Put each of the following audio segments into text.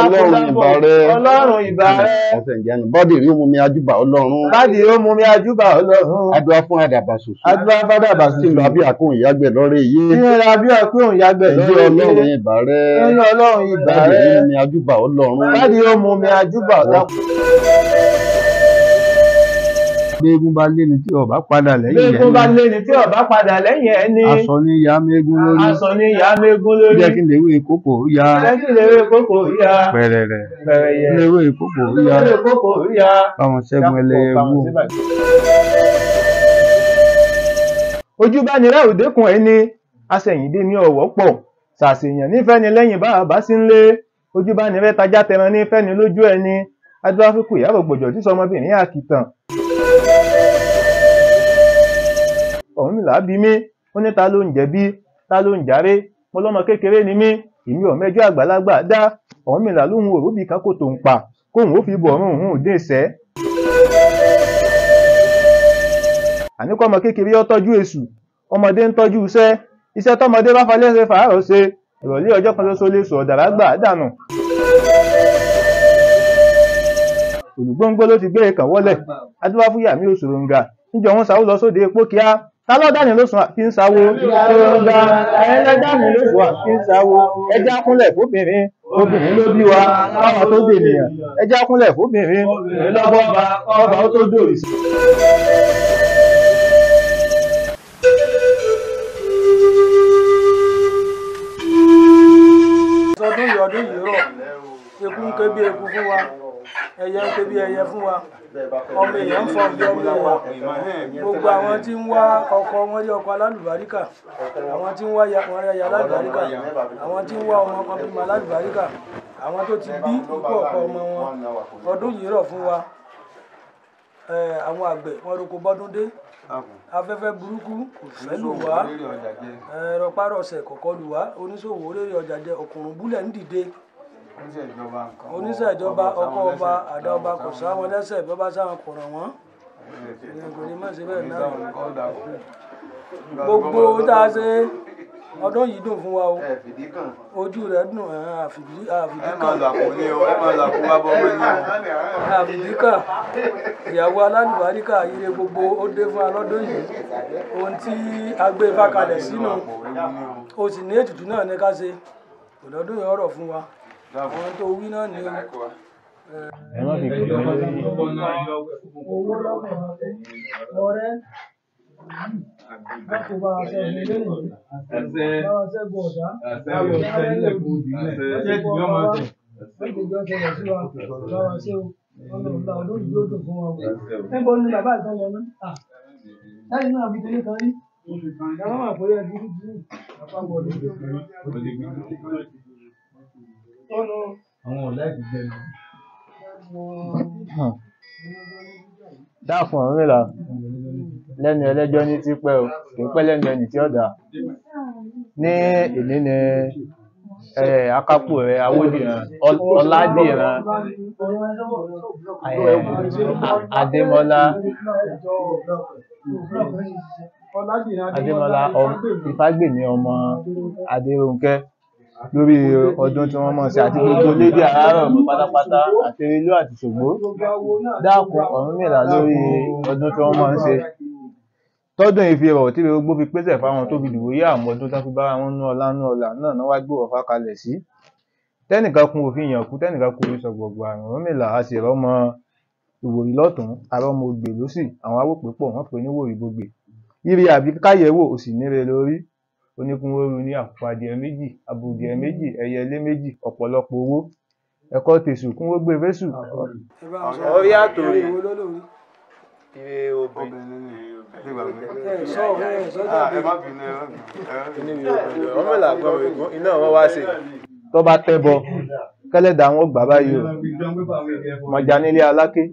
Ọlọ́run ìbà rẹ. Ọlọ́run ìbà rẹ. Ẹsẹ̀ ìjẹ́ ni bọ́dì rí mú mi ajúbà Ọlọ́run. Bádì ó mú mi ajúbà Ọlọ́run. Adúlá fún àdàbà ṣoṣo. Adúlá fádàbà ṣoṣo. Tí ń lọ bí àkóhùn ìyágbẹ́ lọ́rẹ́ yé. Tí ń lọ bí àkóhùn ìyágbẹ́ lọ́rẹ́ yé. Ọlọ́run ìbà rẹ. Ọlọ́run ìbà rẹ. Bádì ó mú mi ajúbà Ọlọ́run. Bádì ó mú mi ajúbà Ọlọ́run. Gbégún bá lé ni tí ọba padà lẹ́yìn ẹ̀. Gbégún bá lé ni tí ọba padà lẹ́yìn ẹ̀ ni. Aṣọ ni ìyá mégún lórí. Aṣọ ni ìyá mégún lórí. Jẹ́ kí n lè wé kókò ya. Jẹ́ kí n lè wé kókò ya. Pẹ̀rẹ̀rẹ̀. Pẹ̀rẹ̀yẹ. Lè wé kókò ya. Lè wé kókò ya. Báwọn ṣẹ́gun ẹlẹ́yẹ wò. Ojú bá ní ráù dékun ẹni, aṣẹ̀yìndé ní ọ̀wọ́ pọ̀. Ṣàṣèyàn nífẹ̀ẹ́ ni lẹ́yìn bá àbá sí ńlé. Ojú bá ní rẹ́ tajá tẹran nífẹ̀ẹ́ ni lójú ẹni. Adúlá fíkù ìyá rògbòjò tí sọmọbìnrin àkìtàn. Ọ̀rúnmìlà bí mí, ó ní ta ló ń jẹ̀bi, ta ló ń jàre, mo lọ́mọ kékeré ni mí, èmi ò mẹ́jọ àgbàlagbà dá. Ọ̀rúnmìlà lóhun òróbì kákò tó ń pa, kóhun ó fi bọ̀ ọ̀run òun òde ìṣẹ́. Àníkọ́ ọmọ kékeré ó tọ́jú èṣù, ọmọdé ń tọ́jú iṣẹ́, iṣẹ́ tọ́mọdé bá falẹ́ ṣe fàárọ̀ ṣe, ìrọ̀lẹ́ ọjọ́ kan ṣoṣo lè sọ ọ̀dàrà gbà dànù. Olùgbóngbó ló ti gbé ìkàn wọlẹ̀, Adúlá fúyà mi ò ṣòròǹgà, níjọ wọn sáwó lọ sóde epo kíá. Ta ló dání lóṣùn àti ń sáwó? Ṣòròǹgà ẹlẹ́dání lóṣùn àti ń sáwó. Ẹjá kúnlẹ̀ fóbìnrin, obìnrin ló bí wa, káwọn tó dènìyàn. Ẹjá kúnlẹ̀ fóbìnrin, obìnrin lọ́bọ̀ọ́ba, ọba ó tó dòrì sí. Ọdún yìí rọ̀, eku ń ké bí eku fún wa, ẹyẹ ń ké bí ẹyẹ fún wa, ọmọ èèyàn ń fọ bí ọmọ èèyàn. Gbogbo àwọn tí ń wá ọkọ wọn lé ọkọ alálùbáríkà, àwọn tí ń wá wọn rẹ ya alálùbáríkà, àwọn tí ń wá ọmọ ọmọ bímọ alálùbáríkà, àwọn tó ti bí ikú ọkọ ọmọ wọn. Ọdún yìí rọ̀ fún wa. Àwọn àgbẹ̀ wọn roko bọ́dún dé, afẹ́fẹ́ burúkú kò fẹ́ lù wá, rọpárọsẹ̀ kọ̀kọ́ lù wá, oníṣòwò rere ọjà jẹ, ọkùnrin búlẹ̀ ń dìde. Oníṣẹ́ ìjọba ọkọ ọba àdá ọba kò sá wọn lẹ́sẹ̀ bí wọ́n bá sáwọn kọ̀ràn wọn. Kò ní má ṣe bẹ́ẹ̀ náà. Gbogbo tá a ṣe ọdún yìí dùn fún wa o. Ojú rẹ̀ dùn àfìdíkàn. Àfìdíkàn ìyàwó alálùbáríkà ire gbogbo ó dé fún alọ́dún yìí. Ohun tí a gbé ifá kalẹ̀ sínú o sì ní ètùtù náà ní ká ṣe. Ọdún yìí ọ̀rọ̀ fún wa. Àwọn tó wí náà ní o. Ẹ má fi kí dákun Ọ̀rúnmìlà lẹ́nu ẹlẹ́jọ́ ní tí pẹ́ o, kì í pẹ́ lẹ́nu ẹni tí ọ̀dà. Ní èní ni akápò rẹ̀ Awódìran Ọládìran Adémọ́lá Ifágbèmí ọmọ Adérónkẹ́ lórí ọdún tí wọ́n mọ̀ sí àti gbogbo lédè Araromi pátápátá àti Erelú àti Ṣògbó. Dákun Ọ̀rúnmìlà lórí ọdún tí wọ́n mọ̀ ń ṣe tọ́dún ìfirọ̀ tí gbogbo fi pèsè fáwọn tó fi dìwòye àwọn ọdún tó fi bára wọn nú ọlá náà náà wá gbé ọ̀fà kalẹ̀ sí. Tẹ́nìkan kun òfin yàn kú, tẹ́nìkan kun orí sọ̀gbọ̀gbọ̀ àrùn. Ọ̀rúnmìlà a sì rọ́mọ Ìwòrì lọ́tún, àrọ́mọ Ògbè lósì, àwọn awòpè pọ̀ wọ́n pè ní Ìwòrì gbogbo. Ire àbí káyẹ̀wò ò sì níre lórí. Oníkunwóru ní àpò adìẹ méjì, abo adìẹ méjì, ẹyẹlé méjì, ọ̀pọ̀lọpọ̀ owó. Ẹ̀kọ́ tèṣù kún ó gbé fésù. Orí àtòrí. Ire obìnrin. Ọ̀rúnmìlà gbọ́n règún iná wọn wá sí. Tó bá tẹ́bọ kẹ́lẹ́dà wọn gbà báyìí o. Mọ̀já nílé aláké.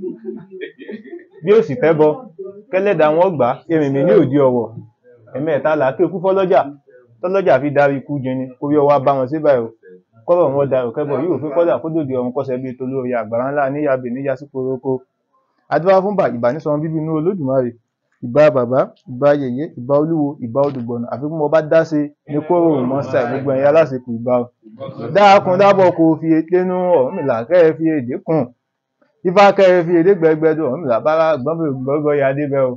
Bí ó sì tẹ́bọ kẹ́lẹ́dà wọn gbà èrìnmí ní òdi ọ̀wọ̀. Ẹ̀mẹ́ta làáké kú fọ́lọ́jà tọ́lọ́jà fi darí ikú jẹni kórí ọwọ́ bá wọn síbẹ̀ o. Kọ́rọ̀ wọn darò kẹ́bọ̀ yóò fi kọ́dà kó dòde ọ̀run kọ́sẹ̀ bíi tolórí àgbàrá ńlá níyàbè níyà sí koroko. Adúlá fún ìbánisọ̀rọ̀ bíbí inú Olódùmarè. Ìbà bàbá, ìbà yèyé, ìbà olúwo, ìbà odùgbọ̀nà, àfikún mo bá dá sí ní kóró mọ́ sáì gbogbo ẹ̀yin aláṣepọ̀ ìbà o. dákun dábọ̀ kó fi èténú Ọ̀rúnmìlà kẹ́ ẹ fi èdè kùn Ifá kẹ́ ẹ fi èdè gbẹgbẹdùn Ọ̀rúnmìlà bára gbọ́ngbọ̀gbọ̀ ya débẹ̀ o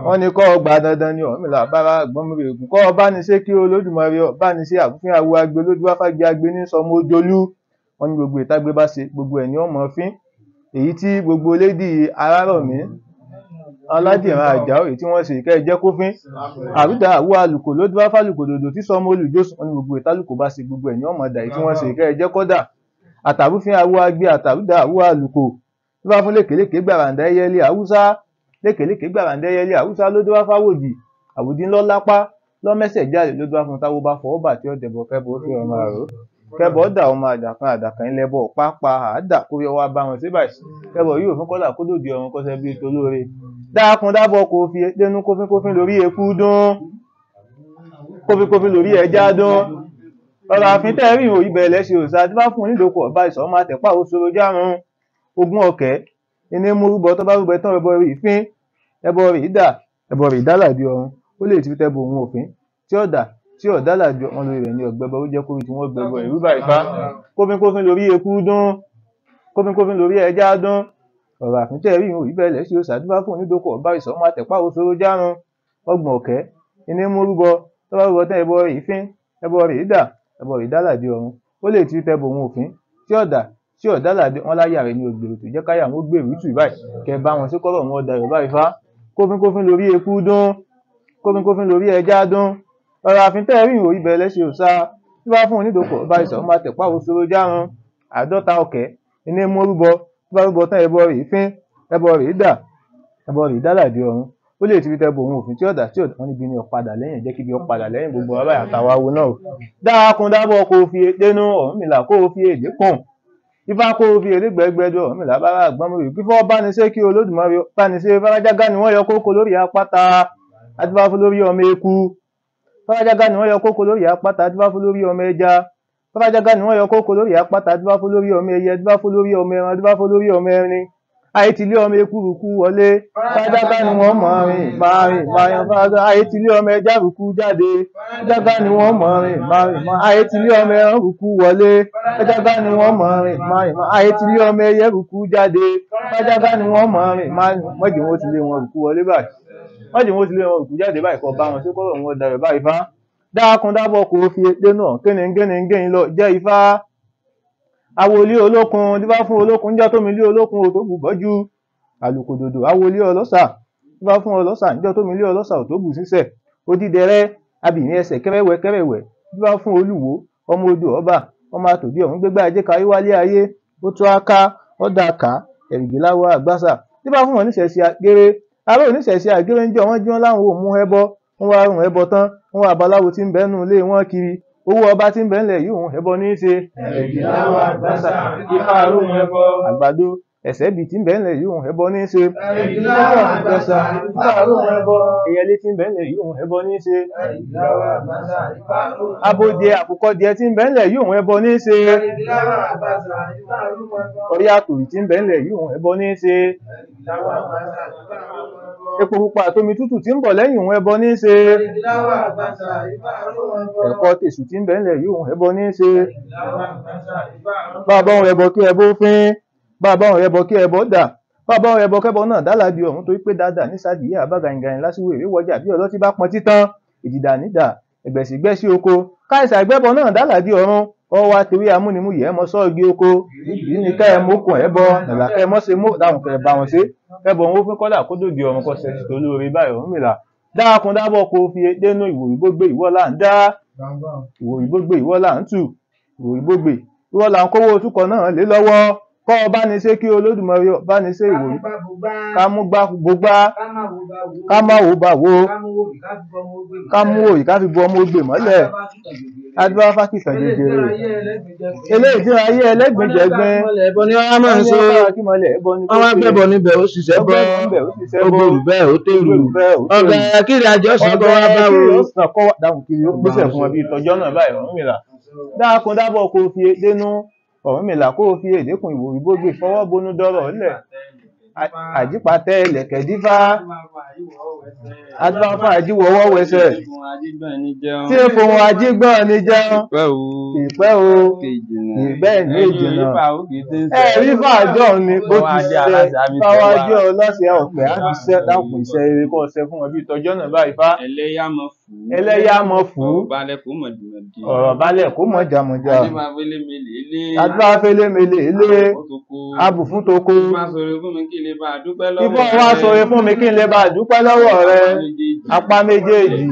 wọ́n ní kọ́ gba dandan ni Ọ̀rúnmìlà bára gbọ́ngbọ̀gbọ̀ ègún kọ́ ọba ní ṣé kí Olódùmarè ọba ní ṣe àfúnfín awo agbe lójú wáfágbé agbe ní sọmọ ojolú wọ́n ní gbogbo ìtagbé bá ṣe gbogbo ẹ̀ ní ọmọ fín èyí tí gbogbo lédì Araromi Oladiran Ajao èyí tí wọ́n ṣe ìkẹ́ jẹ́ kó fín àrúdà àwọ àlùkò ló dúró fálùkò dòdò tí sọmọ olùjọ́sùn wọn ni gbogbo ìtálùkò bá ṣe gbogbo ẹ̀ ní ọmọ dà èyí tí wọ́n ṣe ìkẹ́ jẹ́ kọ́dà àtàrúfín àwọ agbé àtàrúdà àwọ àlùkò ló bá fún lékèlékè gbàràǹdà ẹyẹlé Haúsá lékèlékè gbàràǹdà ẹyẹlé Haúsá ló dúró fáwòdì àwòdì ńlọ lápá lọ́mẹ́sẹ̀ jáde ló dúró fún táwo bá fọwọ́ bà tí ó dẹ̀bọ̀ kẹ́bọ̀ ó fi ọmọ àrò kẹ́bọ̀ dà ọmọ àdàkàn ilẹ̀bọ̀ pápá àádà kó yọ wá bá wọn sí báyìí kẹ́bọ̀ yóò fún kọ́là kó dòdì ọ̀run kọ́sẹ́ bí ètò olóore dákun dábọ̀ kó fi dénú kófínkófín lórí eku dún kófínkófín lórí ẹja dún ọ̀rọ̀ àfin tẹ́rìn òyì bẹ̀rẹ̀ ṣe òsà tí bá fún onídòkò ọba ìsọ̀ máa tẹ̀pá òṣòro járun ogún ọ̀kẹ́ iná mú rúbọ tó bá rúbọ tán ẹbọ rè fín ẹbọ rè dá làbí ọrùn ó lè ti fi tẹ́bọ òun òfin tí ọ̀dá làbí ọmọ lórí rẹ̀ ní ọ̀gbẹ́bọ ó jẹ́ kórí tí wọ́n gbẹbọ ìrú bá Ifá kófínkófín lórí eku dún kófínkófín lórí ẹja dún ọ̀rọ̀ àfin tẹ́rìn òyì bẹ̀rẹ̀ ṣe òsà tí bá fún onídòkò ọba ìsọ̀ máa tẹ̀pá òṣòro járun ọgbọ̀n ọ̀kẹ́ iná mú rúbọ tó bá rúbọ tán ẹbọ rè fín ẹbọ rè dá làbí ọrùn ó lè ti fi tẹ́bọ òun òfin tí ọ̀dá làbí wọn láyà rẹ̀ ní ògbèrò tó jẹ́ káyà wọn gbèrú tù báyìí kẹ bá wọn sí kọ́rọ̀ wọn ọ̀dà Yorùbá Ifá kófínkófín lórí eku dún kófínkófín lórí ẹja dún ọ̀rọ̀ àfin tẹ́rìn òyì bẹ̀rẹ̀ ṣe òsà tí bá fún onídòkò ọba ìsọ̀ máa tẹ̀pá òṣòro járun 50 ọ̀kẹ́ iná mú rúbọ tó bá rúbọ tán ẹbọ rè fín ẹbọ rè dá làbí ọrùn ó lè ti fi tẹ́bọ òun òfin tí ọ̀dà wọn níbi ni ọ̀padà lẹ́yìn jẹ́ kí ibi ọ̀padà lẹ́yìn gbogbo ọba àtàwọn awo náà dákun dábọ̀ kó fi dénú Ọ̀rúnmìlà kó fi èdè kùn Ifá kó fi èdè gbẹgbẹdọ Ọ̀rúnmìlà bára gbọ́nmọ̀rẹ̀ kífọ́ bá ní ṣé kí Olódùmarè bá ní ṣe fárájágá ni wọ́n yọ kókó lórí àpáta adífáfú lórí ọmọ eku fárájágá ni wọ́n yọ kókó lórí àpáta adífáfú lórí ọmọ ẹja fárájágá ni wọ́n yọ kókó lórí àpáta adífáfú lórí ọmọ ẹyẹ adífáfú lórí ọmọ ẹran adífáfú lórí ọmọ ẹrin àyètìlé ọmọ eku rùkú wọlé fárájágá ni wọ́n mọ̀ rìn máa yan fárágá àyètìlé ọmọ ẹja rùkú jáde fárájágá ni wọ́n mọ̀ rìn máa àyètìlé ọmọ ẹran rùkú wọlé fárájágá ni wọ́n mọ̀ rìn máa àyètìlé ọmọ ẹyẹ rùkú jáde fárájágá ni wọ́n mọ̀ rìn mọ́jì wọn ti lé wọn rùkú wọlé báyìí mọ́jì wọn ti lé wọn rùkú jáde báyìí kọ́ bá wọn sí kọ́rọ̀ wọn dàrẹ̀ báyìí Ifá dákun dábọ̀ kó fi èdè náà kéne lọ jẹ́ Ifá awolé olókun dífá fún olókun níjọ́ tómi lé olókun ò tó bù bọ́jú àlùkò dòdò awolé ọlọ́sà dífá fún ọlọ́sà níjọ́ tómi lé ọlọ́sà ò tó bù sísẹ̀ odídẹrẹ́ abìnrin ẹsẹ̀ kẹ́rẹ́wẹ́ dífá fún olúwo ọmọ odò ọba ọmọ àtòdí ọ̀hún gbégbá ajé kárí wálé ayé ó tó aká ọ̀dà ká ẹ̀rìgì láwọ̀ àgbàsà dífá fún wọn níṣẹ̀ṣe àgéré ará oníṣẹ̀ṣe àgéré ń jẹ́ wọ́n jí wọn láwọn ò mú ẹbọ wọ́n wá rùn ẹbọ tán wọ́n wá babaláwo tí ń bẹ́nu ilé wọn kiri owó ọba tí ń bẹ ńlẹ̀ yìí òun ẹbọ ní í ṣe ìdáwọ́ àgbàsà Ifá àrùn ẹbọ àgbàdo ẹ̀sẹ̀ bì tí ń bẹ ńlẹ̀ yìí òun ẹbọ ní í ṣe ìdáwọ́ àgbàsà Ifá àrùn ẹbọ ẹyẹlé tí ń bẹ ńlẹ̀ yìí òun ẹbọ ní í ṣe ìdáwọ́ àgbàsà Ifá àrùn ẹbọ abójẹ àkùkọjẹ tí ń bẹ ńlẹ̀ yìí òun ẹbọ ní í ṣe ìdáwọ́ àgbàsà Ifá àrùn ẹbọ orí àtòrí tí ń bẹ ńlẹ̀ yìí òun ẹbọ ní í ṣe ìdáwọ́ àgbàsà Ifá àrùn ẹbọ epo pupa àtomi tútù tí ń bọ̀ lẹ́yìn òun ẹbọ ní í ṣe ìdáwọ́ àgbàsà Ifá àrùn ẹbọ ẹ̀kọ́ tèṣù tí ń bẹ ńlẹ̀ yìí òun ẹbọ ní í ṣe ìdáwọ́ àgbàsà Ifá àrùn ẹbọ bàbá òun ẹbọ kí ẹbọ fín bàbá òun ẹbọ kí ẹbọ dà bàbá òun ẹbọ kẹbọ náà dálàbí ọ̀hún torí pé dáadáa ní sádìyà àbágàyìngàyìn lásìwò èrè wọjà bí ọlọ́tí bá pọn títán ìdìdà nídà ẹgbẹ̀sìgbẹ́sí oko káìsà ìgbẹ́bọ náà dálàbí ọ̀run ọwọ́ àtẹwé amúnimúyẹ ẹ mọ sọ́ọ̀gì oko ìdí ní ká ẹ mókun ẹ bọ nàlà ká ẹ mọ́ ṣe mú dáhùn kẹ bá wọn ṣe kẹbọ òun ó fún kọ́dà kó dòdì ọ̀run kọ́ ṣe tó lóore báyìí Ọ̀rúnmìlà dákun dábọ̀ kó fi dénú ìwòrì gbógbé ìwọ́ là ń dá ìwòrì gbógbé ìwọ́ là ń tù ìwòrì gbógbé ìwọ́ là ń kówó túkọ̀ náà lé lọ́wọ́ kọ́ ọ bá ní ṣe kí Olódùmarè bá ní ṣe ìwòrì ká mú gbógbá ká má wò bá wo ká mú òyì ká fi bu ọmọ ogbè mọ́lẹ̀ adúlá fákìtàn jẹjẹrẹ eléyìí tí ayé ẹlẹ́gbìn jẹgbin ẹbọ ni wọ́n máa ń sọ wọ́n wá gbẹ́bọ níbẹ̀ ó ṣiṣẹ́ bọ́ ó gbòòrò bẹ́ẹ̀ ó tèrò ọ̀gá kiri àjọ sọ̀kọ́ wá bá wo. dáhùn kiri ó gbèsè fún wọn bí ìtọ́jọ́ náà báyìí Ọ̀rúnmìlà dákun dábọ̀ kó fi dénú Ọ̀rúnmìlà kó fi èdè kún ìwòrì gbógbé fọwọ́ bonú dọ́rọ̀ ńlẹ̀ àjípàtẹ́ ìlẹ̀kẹ̀ dífá adúlá fún àjíwọ̀wọ́ wẹsẹ̀ tí èfò ajígbọ́n ní jẹun ìpẹ́ o ìbẹ́ ní ìjìnà ẹ̀rí fàájọ́ ni ó ti ṣe fáwájọ́ ọlọ́sẹ̀ ọ̀pẹ́ á ti ṣe dákùn iṣẹ́ eré kọ́ ṣe fún wọn bí tọjọ́ náà báyìí fá ẹlẹ́yàmọ̀ fún ọ̀rọ̀ balẹ̀ kó mọ̀ jàmọ̀jà adúlá fẹ́lẹ́mẹlẹ̀ ilé abù fún toko ìbọn wá sọ̀rọ̀ fún mi kí n lè bá dúpẹ́ lọ́wọ́ rẹ apá méjèèjì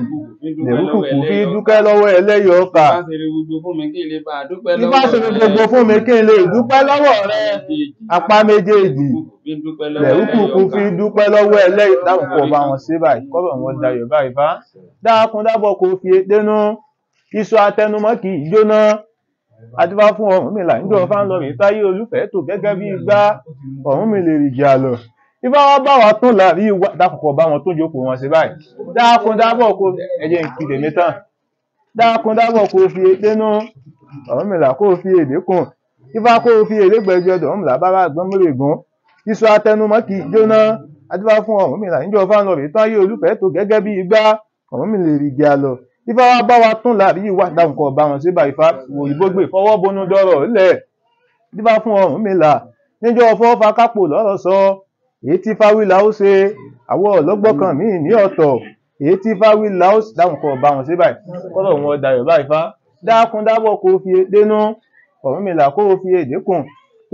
lèrúkùkù fi dúpẹ́ lọ́wọ́ ẹlẹ́yọ̀ ọkà ìbá sọ̀rọ̀ gbogbo fún mi kí n lè dúpẹ́ lọ́wọ́ rẹ apá méjèèjì lèrúkùkù fi dúpẹ́ lọ́wọ́ ẹlẹ́yọ̀ dákun kó bá wọn ṣe báyìí kọ́bọ̀ wọn dayọ̀ báyìí fá dákun dábọ̀ kó fi dénú iṣu atẹnumọ́ kì í jóná adúbá fún Ọ̀rúnmìlà níjọ́ fáńlọ́rìn táyé olúfẹ́ tó gẹ́gẹ́ bí igbá Ọ̀rúnmìlà èrìjà lọ ìbá wa bá wa tún láàrí ìwà dákùnkọ̀ bá wọn tó jókòó wọn sí báyìí dákun dábọ̀ kó ẹjẹ́ ìkìlẹ̀ mẹ́tàn dákun dábọ̀ kó fi dénú Ọ̀rúnmìlà kó fi èdè kùn ìbá kó fi èdè gbẹ̀gbẹ̀dọ̀ Ọ̀rúnmìlà bá bá gbọ́n múlẹ̀ gún iṣu atẹnumọ́ kì í jóná adúbá fún Ọ̀rúnmìlà níjọ́ fáńlọ́rìn táyé olúfẹ́ tó gẹ́gẹ́ bí igbá Ọ̀rúnmìlà èrìjà lọ ìfá wa bá wa tún láàrí ìwà dáhùnkọ̀ bá wọn sí bá ìfá òyìnbó gbé fọwọ́ bonú dọ́rọ̀ lẹ̀ díbá fún Ọ̀rúnmìlà níjọ́ ọfọ́ fakápò lọ́rọ̀ sọ èyí tí fáwílà ó ṣe àwọ̀ ọlọ́gbọ́kàn míì ní ọ̀tọ̀ èyí tí fáwílà ó dáhùnkọ̀ bá wọn sí báyìí kọ́lọ̀ wọn dayọ̀ bá ìfá dákun dábọ̀ kó fi dénú Ọ̀rúnmìlà kó fi èdè kùn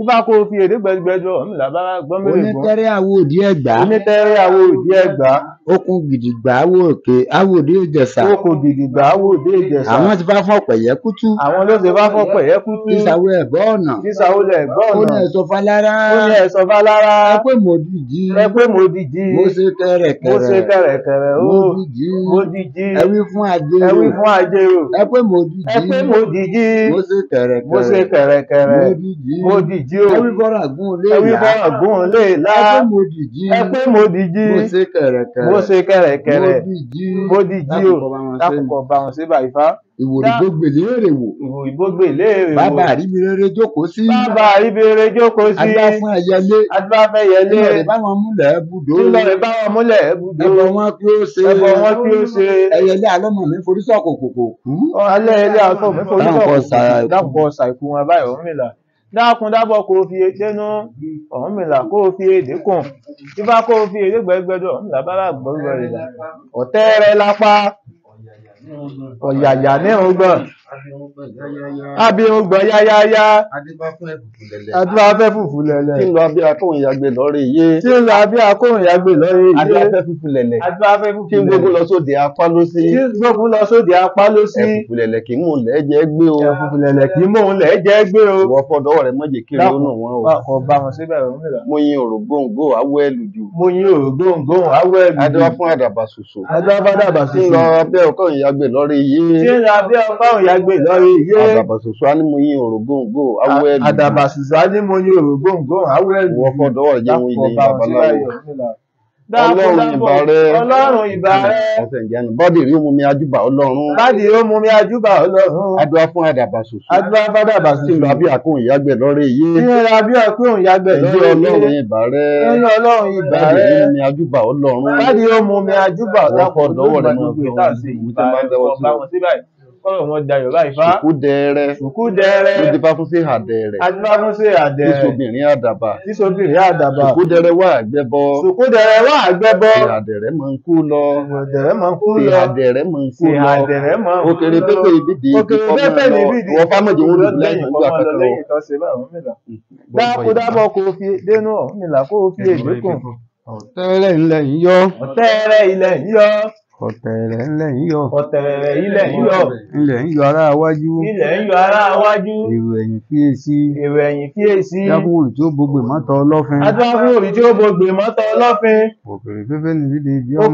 ìfá kó fi èdè gbẹgbẹjọ Ọ̀rúnmìlà bá gbọ́n mẹ́rẹ̀ gùn onítẹ̀rẹ̀ àwo òdì ẹ̀gbá onítẹ̀rẹ̀ àwo òdì ẹ̀gbá okùn gidigba àwo òkè àwo òdì ìjẹ̀ṣà okùn gidigba àwo òdì ìjẹ̀ṣà àwọn ti bá fún ọ̀pẹ̀yẹ kútú àwọn ló ti bá fún ọ̀pẹ̀yẹ kútú ìsàwọ ẹ̀gbọ́ ọ̀nà ìsàwọ ẹ̀gbọ́ ọ̀nà ó ní ẹ̀sọ́ falára ẹ pé mo dìjì mo ṣe kẹ̀rẹ̀kẹ̀rẹ̀ mo dìjì ẹ wí fún ajérò ẹ pé mo dìjì mo ṣe kẹ̀rẹ̀kẹ̀rẹ̀ mo dìjì o ẹ wí fọ́nrán gún lé lá ẹ pé mo dìjì mo ṣe kẹ̀rẹ̀kẹ̀rẹ̀ mo dìjì o dákùnkọ̀ bá wọn sí báyìí fá ìwòrì gbógbèlé èrè wò ìwòrì gbógbèlé èrè wò bàbá àríbirere jókòó sí bàbá àríbirere jókòó sí adúlá fún ẹyẹlé adúlá fẹ́ yẹlé ìlọrin báwọn múlẹ̀ bùdó ẹbọ wọn kí ó ṣe ẹyẹlé alọ́mọ mi forí sọ̀kò kòkò kú ẹyẹlé alọ́mọ mi forí sọ̀kò dákùnkọ̀ ṣàìkú wọn báyìí Ọ̀rúnmìlà dákun dábọ̀ kó fi dénú Ọ̀rúnmìlà kó fi èdè kùn ìfá kó fi èdè gbẹgbẹdọ̀ Ọ̀rúnmìlà bá gbọ́gbọ́ rẹ̀ ọ̀tẹ́rẹ́ lápá ọ̀yàyà ní ọgbọ̀n abirùngbọ̀n yáyáyá adúlá fẹ́ fùfú lẹ̀lẹ̀ tí ń lọ abí akóhùn ìyàgbé lọ́rẹ̀ yé adúlá fẹ́ fùfú lẹ̀lẹ̀ tí ń gbógun lọ sóde apá ló sí ẹ̀fùfù lẹ̀lẹ̀ kì í mú lẹ́jẹ̀ gbé o ìwọ fọdọ́wọ́ rẹ̀ mọ́jẹ̀ kiri ó nù wọ́n o ọba wọn síbẹ̀ Ọ̀rúnmìlà mo yin òrògbòǹgbò awọ ẹlùjù adúlá fún àdàbà ṣoṣo tí ń lọ abẹ́ ọkọ̀ ìyàgbé lọ́rẹ̀ yé àdàbà ṣoṣo á ní mo yin òrògbòǹgbò awọ ẹlùjù àdàbà ṣoṣo á ní mo yin òrògbòǹgbò awọ ẹlùjù ìwọ fọdọ́wọ́ rẹ̀ jẹun ilé babaláwo Ọlọ́run ìbà rẹ̀ ọ̀sẹ̀ ìjẹun bọ́dì rí mú mi ajúbà Ọlọ́run adúlá fún àdàbà ṣoṣo tí ń lọ abí àkóhùn ìyàgbé lọ́rẹ̀ yé Ọlọ́run ìbà rẹ̀ bọ́dì rí mú mi ajúbà Ọlọ́run fọdọ́wọ́ rẹ̀ mọ́ kọ́rọ̀ wọn dayọ̀ báyìí fá. Ṣùkú dẹ́rẹ́. Ló dífá fún sí àdẹ̀rẹ̀. Adífá fún sí àdẹ̀rẹ̀. Tíṣobìnrin àdàbà. Ṣùkú dẹ́rẹ́ wà àgbẹ́bọ. Tí àdẹ̀rẹ̀ máa ń kú lọ. Tí àdẹ̀rẹ̀ máa ń kú lọ. Òkèrè pépè ìbídìí ibi fọ́mọ lọ. Wọ́n fámọ̀jì wọn lù lẹ́yìn ìgbà kankan. Dákúdábọ̀ kò fi dénú Ọ̀rúnmìlà kó fi èdè kùn. Ọ̀tẹ́rẹ̀ ilẹ̀ ń yọ. Ọ̀tẹ́rẹ̀ ilẹ̀ ń yọ. Ilẹ̀ ń yọ ará iwájú. Èrò ẹ̀yìn fíèsí. Dákúwòrì tí ó gbogbo mọ́tọ̀ ọlọ́fin. Òkèrè fẹ́fẹ́ níbi di ibi ọmọ.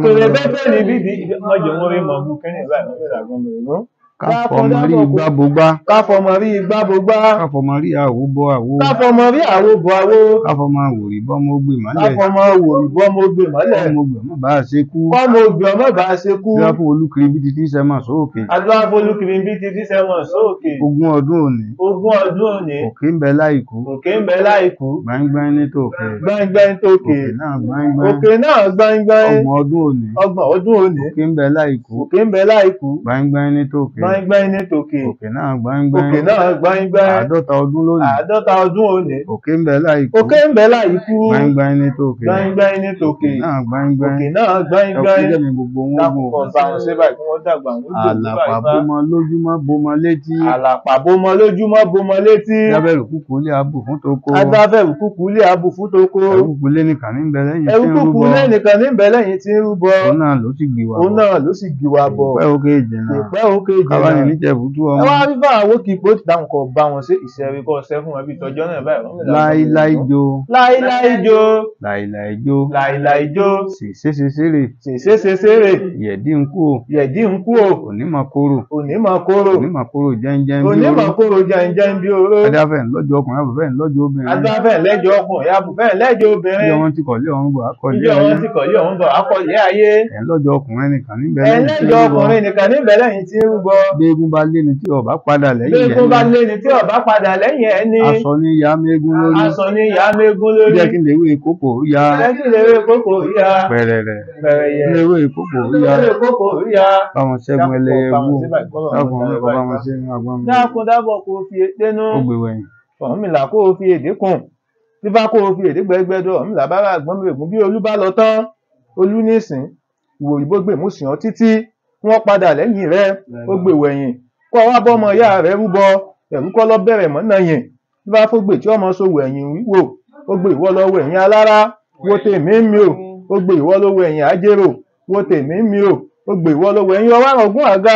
Mọ́jọ wọn rí mọ̀ bú kẹ́ni ìbáyìí. káfọmọ rí igbá bogbá káfọmọ rí igbá bogbá káfọmọ rí àwo bọ àwo káfọmọ rí àwo bọ àwo káfọmọ àwòrì bọ́mọ ó gbé mọ́lẹ̀ káfọmọ àwòrì bọ́mọ ó gbé mọ́lẹ̀ kọ́mọ ògbè ọmọ bá a ṣe kú kọ́mọ ògbè ọmọ bá a ṣe kú adúlá fún olúkiri bí títí sẹ́mọ̀ sóòkè adúlá fún olúkiri bí títí sẹ́mọ̀ sóòkè ogún ọdún òní òkè ń bẹ láìkú gbáyìngbáyìn ní tòkè òkè náà gbáyìngbáyìn ọgbọ̀n ọdún òní òkè ń bẹ láìkú gbáyìngbáyìn ní tòkè òkè náà gbáyìngbáyìn àádọ́ta ọdún òní òkè ń bẹ láìkú gbáyìngbáyìn ní tòkè òkè náà gbáyìngbáyìn ẹkú gbogbo wọn gùn àlàpà bómọ lójúmọ́ bómọ létí dábẹ́rù kúkú lé abù fún toko ẹrú kúkú lé nìkan ní bẹ lẹ́yìn tí ń rúbọ òun náà ló sì gbìwà bọ̀ ìpẹ́ òkè jìnnà kábàánì níjẹ̀bútú ọmọ ẹ wá rí bá àwọn kìpó dáhùn kọ bá wọn sí ìṣẹ̀rí kọ́ ṣẹ́ fún wọn bí tọjọ́ náà báyìí láíláí jó sèṣeṣeré yẹ̀dí ń kú o onímọ̀ kóró jẹ́ńjẹ́ bí oró adáfẹ́ ńlọ́jọ́ ọkùnrin abùfẹ́ ńlọ́jọ́ obìnrin bí wọ́n ti kọ̀lé ọ̀run bọ̀ akọ̀lé ayé ńlọ́jọ́ ọkùnrin nìkan níbẹ̀ lẹ́yìn tí ń rúbọ bí eégún bá lé ni tí ó bá padà lẹ́yìn ẹni aṣọ ní ìyá mẹ́gún lórí jẹ́ kí n lè wé kókò ya pẹ̀rẹ̀rẹ̀ lè wé kókò ya báwọn ṣẹ́gun ẹlẹ́yẹ wò dákun ọmọ báwọn ṣẹ́gun agbọ́n mi dákun dábọ̀ kó fi dénú ó gbé wẹ̀yìn Ọ̀rúnmìlà kó o fi èdè kùn tí bá kó o fi èdè gbẹgbẹdọ Ọ̀rúnmìlà bá rà gbọ́n mi ègún bí olú bá lọ tán olú nísìn ìwò ìbò gbèmú sìn ọ́ títí wọ́n padà lẹ́yìn rẹ̀ ó gbé wẹ̀yìn kó wá bọ́mọ ìyá rẹ̀ rúbọ ẹ̀rú kọ́ lọ bẹ̀rẹ̀ mọ́ náà yìn tí bá fó gbè tí ọmọ sowó ẹ̀yìn wíwò ó gbé ìwọ lọ́wọ́ ẹ̀yìn alára wo tèmi mi ò ó gbé ìwọ lọ́wọ́ ẹ̀yìn ajérò wo tèmi mi ò ó gbé ìwọ lọ́wọ́ ẹ̀yìn ọwọ́ àrọ̀gún àga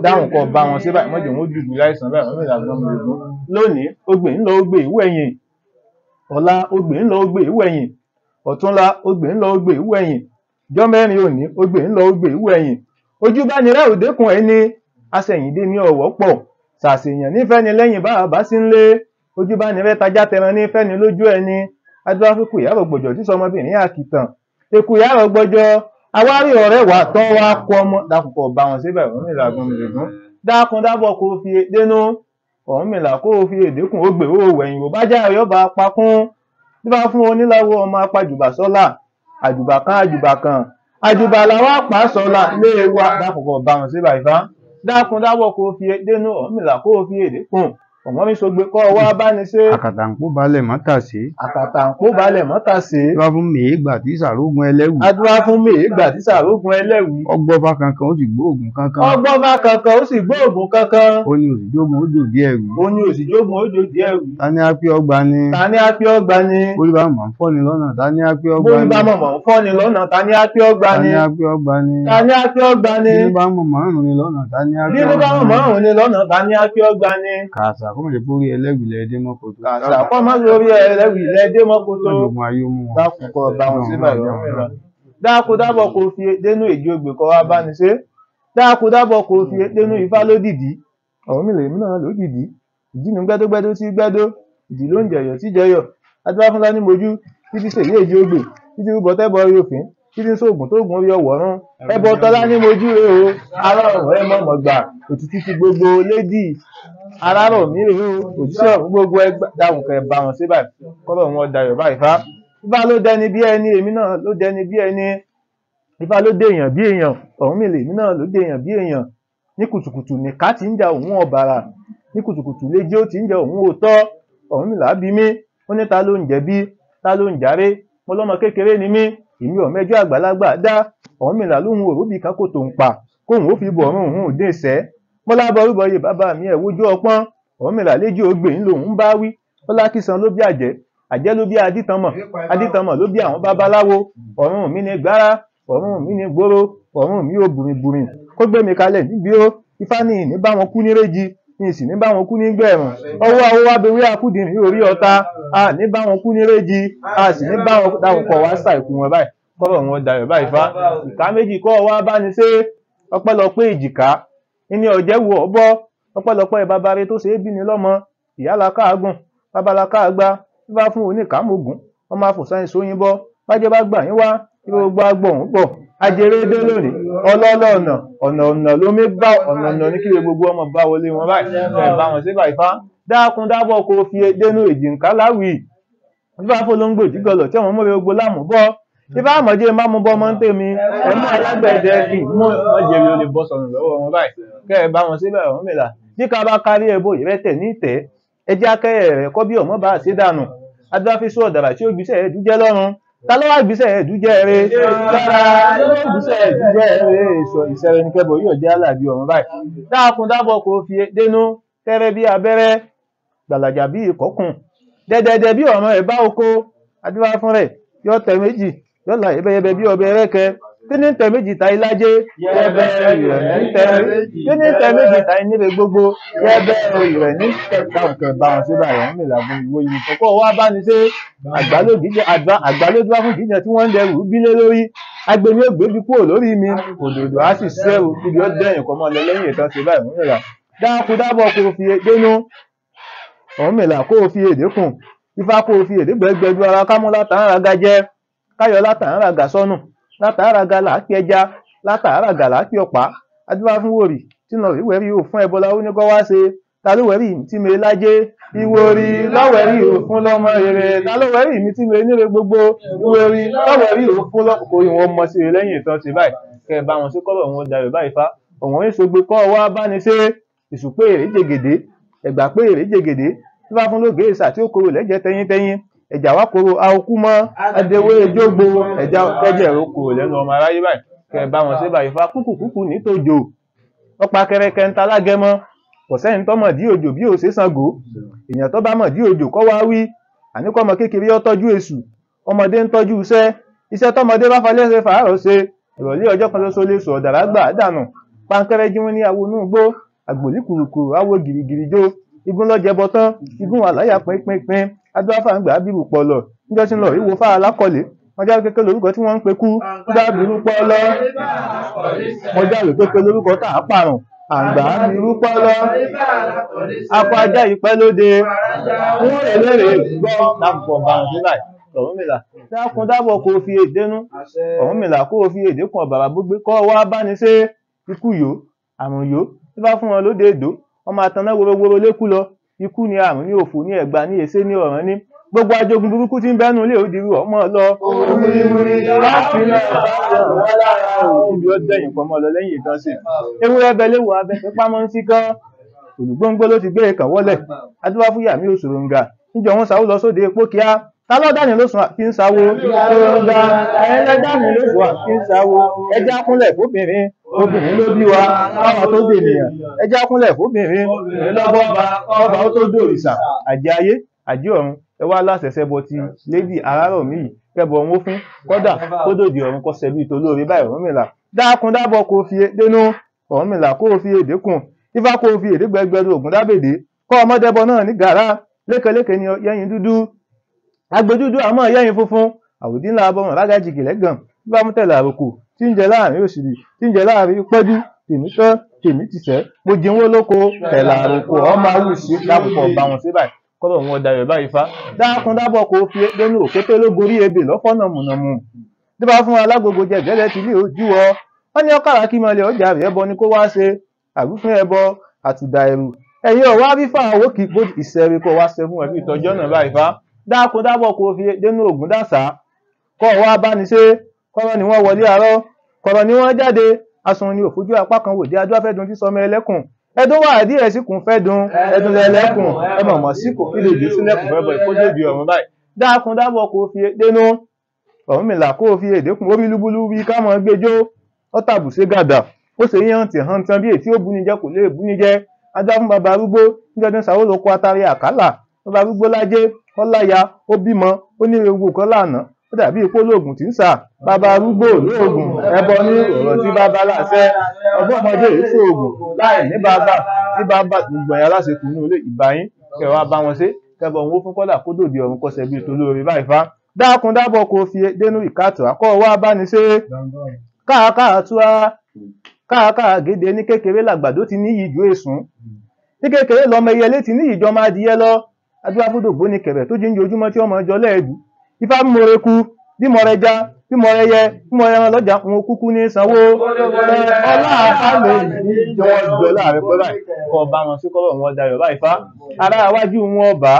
dáhùn kọ bá wọn sí báyìí mọ́jọ́ wọn dùdú láìsàn báyìí wọ́n mìíràn gbọ́n mi lónìí ó gbé ńlọ ó gbé ìwé ẹ̀yìn ọ̀la ó gbé ńlọ ó gbé ìwé ẹ̀yìn ọ̀túnla ó gbé ńlọ ó gbé ìwé ẹ̀yìn jọ́ mẹ́rin òní ó gbé ńlọ ó gbé ìwé ẹ̀yìn ojú bá ní ráò dékun ẹni aṣẹ̀yìndé ní ọ̀wọ́ pọ̀ ṣàṣèyàn nífẹ̀ẹ́ ni lẹ́yìn bá àbá sí ńlé ojú bá ní rẹ́ tajá tẹran nífẹ̀ẹ́ ni lójú ẹni adúláfíkù ìyàrá gbọ̀jọ̀ tí sọmọbìnrin àkìtàn eku ìyàrá gbọ̀jọ̀ awárí ọ̀rẹ́ wà tọ́ wá kọ́ ọmọ dákùnkọ̀ bá wọn síbẹ̀ Ọ̀rúnmìlà gbọmìlẹ̀gún dákun dábọ̀ kó fi dénú Ọ̀rúnmìlà kó fi èdè kùn ó gbé owó ẹ̀yìn ò bá já ọyọ́ bá pakún tí bá fún oníláwọ ọmọ apájùbà sọ́là àjùbà kan àjùbà làwọn àpá sọ́là lé wa dákùnkọ̀ bá wọn síbẹ̀ ìfá dákun dábọ̀ kó fi dénú Ọ̀rúnmìlà kó fi èdè kùn ọmọ mi sọ gbé kọ́ wá bá ní ṣe. àkàtàǹpó balẹ̀ mọ́tàṣé. adúlá fún mèégbà tí sàrógun ẹlẹ́wù. ọgbọ́fà kankan ó sì gbóògùn kankan. ó ní òsìjógun ó dòdì ẹ̀rù. ta ni á pé ọgbà ni. bórí bá mọ̀ ń fọ́ni lọ́nà ta ni á pé ọgbà ni. bínú bá mọ̀ márùn-ún ni lọ́nà ta ni á pé ọgbà ni. kàṣà kọ́mọ̀ lè borí ẹlẹ́wìlẹ̀ ẹdẹ mọ́kòtò. ọdún ayé mú wọn. dákùnkọ̀ bá wọn síbẹ̀ Ọ̀rúnmìlà dákun dábọ̀ kó fi dénú èjì ogbè kọ́ wá bá ní ṣe dákun dábọ̀ kó fi dénú Ifá lódìdí Ọ̀rúnmìlà èmi náà lódìdí ìdínú gbẹ́dógbẹ́dó sí gbẹ́dó ìdí ló ń jẹyọ̀ tí jẹyọ̀ adúláfúnlá ní mojú títí ṣèyí èjì ogbè títí rúbọ tẹ́bọ orí òfin títí sóògùn tó gùn orí ọwọ́ rán ẹbọ tọ́lá ní mojú rẹ o Arárọ̀mí ẹ mọ̀mọ̀ gbà òtítí ti gbogbo lédì Araromi rẹ o òjíṣẹ́ ọ̀hún gbogbo ẹgbẹ́ dáhùn kẹ bá wọn sí báyìí kọ́lọ̀ wọn dayọ̀ báyìí fá Ifá ló dẹni bí ẹni èmi náà ló dẹni bí ẹni Ifá ló dé èèyàn bí èèyàn Ọ̀rúnmìlà èmi náà ló dé èèyàn bí èèyàn ní kùtùkùtù nìka tí ń jà òun ọ̀bàrà ní kùtùkùtù léjì ó ti ń jà òun òótọ́ Ọ̀rúnmìlà bí mí ó ní ta ló ń jẹ̀bi ta ló ń jàre mo lọ́mọ kékeré ni mí èmi ò mẹ́jọ àgbàlagbà dá Ọ̀rúnmìlà lóhun òróbì kákò tó ń pa kóhun ó fi bọ̀ ọ̀run òun òde ìṣẹ́ mo lábọ̀ orúbọ yìí bàbá mi ẹ̀ wojú ọpọ́n Ọ̀rúnmìlà léjì ògbè ń lòun bá wí ó lákìsàn ló bí àjẹ́ ló bí adítànmọ̀ ló bí àwọn babaláwo ọ̀run mi ní gbára ọ̀run mi ní gbòòrò ọ̀run mi ò bùrìbùrì kó gbé mi kalẹ̀ níbi ó Ifá ní ìní bá wọn kú ní réjì ní ìsìn ní bá wọn kú ní gbẹ̀rùn ọwọ́ awọ́ abẹ́wé akúdìrín orí ọ̀tá a ní bá wọn kú ní réjì a sì ní bá wọn dáhùn kọ̀ wá ṣàìkú wọn báyìí kọ́rọ̀ wọn dayọ̀ báyìí Ifá ìka méjì kọ́ wá bá ní ṣe ọpẹ́lọpẹ́ èjìká ìní ọ̀jẹ̀ wo ọ̀bọ ọpẹ́lọpẹ́ bàbá rẹ̀ tó ṣe é bí ni lọ́mọ ìyá la káàgùn bàbá la káàgbá bí bá fún oníkàmógún ọmọ àfòsàn ìsóyìnbọ bájẹ́ bá gbà yín wá gbogbo agbóhùn pọ̀ ajere dé lónìí ọlọ́lọ́ ọ̀nà ló mé bá ọ̀nà ní kílè gbogbo ọmọ bá wọlé wọn báyìí ẹ̀ bá wọn sí báyìí fá dákun dábọ̀ kó fi dénú èjìǹká láwì bí bá fọlọ́ngbò dígọlọ̀ tí ọmọ mọ́rẹ́ gbogbo láàmú bọ́ bí bá àmọ̀jẹ́ má mú bọ́ mọ́ ń tèmi ẹ̀mú alágbẹ̀dẹ kì í mú ọjẹ́rì olè bọ́ sọ̀rọ̀ lọ́wọ́ wọn báyìí kẹ́ ẹ̀ bá wọn síbẹ̀ ọ̀hún mìlá bí ká bá kárí ẹbọ ìrẹ́tẹ̀ ní ìtẹ́ ẹjẹ́ akẹ́yẹ rẹ̀ kọ́ bí ọmọ bá ṣe dànù adúláfíṣọ́ ọ̀dàrà tí ó gbìṣẹ́ ẹ̀dújẹ́ lọ́rùn ta ló wá gbìṣẹ́ ẹ̀dújẹ́ rẹ̀ lára ló gbìṣẹ́ ẹ̀dújẹ́ rẹ̀ èso ìṣẹ̀rẹ̀ ní kẹbọ̀ yóò jẹ́ àlàbí ọ̀run báyìí dákun dábọ̀ kó fi dénú tẹ́rẹ́ bí abẹ́rẹ́ gbàlàjà bí ìkọ́kùn dẹ́dẹ́dẹ́ bí ọ̀ràn ẹ̀ bá oko adúlá fún rẹ̀ yọ tẹ̀ méjì yọ là yẹbẹyẹbẹ bí ọbẹ̀ rẹ́kẹ tí ní tẹ̀ méjì ta ilájé yẹbẹ ìrẹ̀ ní tẹ̀ méjì ta iníre gbogbo yẹbẹ ìrẹ̀ ní tẹ̀ka òkè bá wọn síbà rẹ̀ ń mìlá fún ìwé yìí kọ́kọ́ wá bá ní ṣe àgbàlódé wá fún jíjẹ tí wọ́n ń dẹrù bílé lórí agbèmí ò gbébi kúrò lórí mi òdòdó á sì ṣẹ́rù ibi ó dẹ̀yìn kọ́ mọ́ lọ lẹ́yìn ìtàn ṣe báyìí mìlá dákun dábọ̀ kó fi dénú ọ̀hún mìlá kó fi èdè kùn ifá kó fi èdè gbẹgbẹdú ara kámú látàrága jẹ káyọ látàrága sọnù látàrága làákì ẹja látàrága làákì ọ̀pá adúlá fún wòrì tí nà rí wẹrí ò fún ẹbọlá ó ní kọ wá ṣe ta ló wẹrí mi tí mi lájé ìwòrì lọwẹrí ò fún lọmọ rere ta ló wẹrí mi tí mi níre gbogbo ìwòrì lọwẹrí ò fún lọkọ ìwọn mọ sí lẹ́yìn ìtàn sí báyìí kẹ bá wọn sí kọlọ wọn dàrú báyìí fa ọwọn ìṣògbè kọ wá bá ní ṣe ìṣùpé èrè jẹgẹdẹ ẹgbà pé èrè jẹgẹdẹ tí wọ́n fún lóògé ìsà tí ó korò lẹ́jẹ̀ tẹ́yìntẹ́yìn ẹ̀jà wá koro aokú mọ́ adéwé jógbo ẹ̀jà tẹ́jẹ̀ ró korò lẹ́nu ọmọ aráyé báyìí kẹ bá wọn ṣe báyìí fa kúkúkú nítòjò ọ̀pá kẹrẹkẹ ń ta lágẹmọ kò sẹ́ni tó mọ̀ dí òjò bí òṣè Ṣàngó èèyàn tó bá mọ̀ dí òjò kọ́ wá wí àníkọ́ ọmọ kékeré ó tọ́jú èṣù ọmọdé ń tọ́jú iṣẹ́ tọmọdé bá falẹ̀ ṣe fàárọ̀ ṣe ìrọ̀lẹ́ ọjọ́ kan ṣoṣo lè sọ ọ̀dàrà gbà dànù pankẹ́rẹ́ jí wọn ní awo inú igbó àgbòlí kùrùkùrù awo gìrìgìrì jó igun lọ́jẹ̀bọ tán igun wà láyà pínpín adúláfà ń gbà bírù pọ̀lọ̀ níjọ́ tí ń lọ ìwò fáà lákọ̀lé wọ́n jáwé kékeré lórúkọ tí wọ́n ń pe kú gbà bírù pọ̀lọ̀ wọ́n jáwé kékeré lórúkọ tá a pààrùn àgbà bírù pọ̀lọ̀ akọ ajá ìpẹ́ lóde wọ́n èlérè gbọ́ dákùnkọ̀ bàrùn sílẹ̀ Ọ̀rúnmìlà dákun dábọ̀ kó fi èdénú Ọ̀rúnmìlà kó fi èdè kan bàbá gbogbo kọ́ wá bá ní ṣe ikú yó àrùn yó tí bá fún wọn lóde èdò ọmọ àtàná worowóró lékú lọ ikú ni àrùn ní òfò ní ẹ̀gbà ní èsé ní ọ̀ràn ní gbogbo ajogun burúkú tí ń bẹ́nu ilé òdìrú ọmọ lọ láti náà wọ́n lára ibi ó dẹ̀yìn pọ̀ mọ́ lọ lẹ́yìn ìtàn sí ewúrẹ́ bẹ léwu abẹ pípamọ́ ń sí kán olùgbóngbó ló ti gbé ìkàn wọlẹ̀ adúláfúyà mi ò sòròǹgà níjọ wọn sáwó lọ sóde epo kíá ta ló dání lóṣù àti ń sáwó sòròǹgà ẹlẹ́dání lóṣù àti ń sáwó ẹjá kúnlẹ̀ fóbìnrin obìnrin ló bí wa káwọn tó dè nìyàn ẹjá kúnlẹ̀ fóbìnrin lọ́bọ̀ọ́ba ọba ó tó dòrìṣà àjẹ ayé àjẹ ọ̀run ẹ wá láṣẹṣẹ bọ ti Iledi Araromi yìí kẹbọ òun ó fún kódà kó dòdì ọ̀run kọ sẹbi ìtòlóore báyìí Ọ̀rúnmìlà dákun dábọ̀ kó fi dénú Ọ̀rúnmìlà kó fi èdè kùn ifá kó fi èdè gbẹgbẹrún ògùn dábèdè kọ ọmọdébọ náà ní gàrá lékeléke ni yẹyin dúdú agbẹdúdú àmọ́ yẹyin funfun àwòdì ńlá abọrùn lágàjìgì lẹ́gàn bá mú tẹ̀lé àròkò tí ń jẹ láàrin òṣìrì tí ń jẹ láàrin pẹ́jú tèmi tán tèmi tìṣẹ́ mo jẹun olóko tẹ̀lé àròkò ọmọ awùsí lápapọ̀ bá wọn sí báyìí kọ́lọ̀ wọn dayọ̀ báyìí fa dákun dábọ̀ kó fi dénú òkété ló gorí ebè lọ́fọ́ nàmùnàmù tí bá fún alágbogbo jẹ gẹ́lẹ́ ti lé ojú ọ wọ́n ní ọkàrà kí mọ́lẹ̀ ọjà rẹ̀ ẹbọ ni kó wá ṣe àrúfín ẹbọ àtùdà ẹrù ẹ̀yìn ọ̀wá fífà owó kì í kó ìṣẹ́rí kó wá ṣe fún ẹbí ìtọ́jọ́ náà báyìí fa dákun dábọ̀ kó fi dénú ògùn dàsá kọ́ wá bá ní ṣe kọ́rọ́ ni wọ́n wọlé àárọ̀ kọ́rọ́ ni wọ́n jáde asun ni òfojú apá kan wòde adó afẹ́dun tí sọmọ ẹlẹ́kùn ẹdún wà díẹ̀ sí kùn fẹ́dun ẹdún lẹ́lẹ́kùn ẹ mọ̀mọ́ sí kò fi lè dé sílẹ̀kùn fẹ́ bọ̀ ìkójèbí ọ̀run báyìí dákun dábọ̀ kó fi dénú Ọ̀rúnmìlà kó fi èdè kùn orí lúbúlú bí kámọ́ gbẹjọ́ ó tàbù sí gàdà ó sì yíyan tì hàn tán bí ètí ó búni jẹ kò lè búni jẹ ajá fún baba arúgbó níjọ́ tí ń sàwó lóko atari àkàlà baba arúgbó lájé ọláya ó bímọ ó ní ewu kan lánàá ó dàbí ipò lóògùn tí ń sà baba arúgbó lóògùn ẹbọ ní ọ̀rọ̀ tí baba láṣẹ ọgbọ́n ọmọdé èso oògùn láì ní baba tí baba gbogbo ẹ̀yà láṣekù ní ilé ìbáyín kẹwàá bá wọn ṣe kẹbọ òun ó fún kọ́dà kó dòdì ọ̀run kọsẹ̀ bíi tolóore báyìí fa dákun dábọ̀ kó fi dénú ìkàtọ̀ àkọ́ wá bá ní ṣe káàkáàtúwá káàkáà gédé ní kékeré làgbàdo ti ní ìjó èsùn ní kékeré lọmọ ẹyẹlé ti ní ìjọ máa di yẹ lọ adúlá fúdògbó ní kẹ̀rẹ̀ tó jí ń jojúmọ́ tí ọmọ ọjọ́ lẹ́ẹ̀dù ifá bí mo reku bí mo rẹja bí mo rẹyẹ bí mo rẹran lọ́jà ń kúkú ní sanwó ọlá àlè ní ìjọ ìjọ láàrin pẹ́ báyìí kọ́ bá wọn sí kọ́rọ̀ wọn dayọ̀ báyìí fá ará iwájú wọn ọba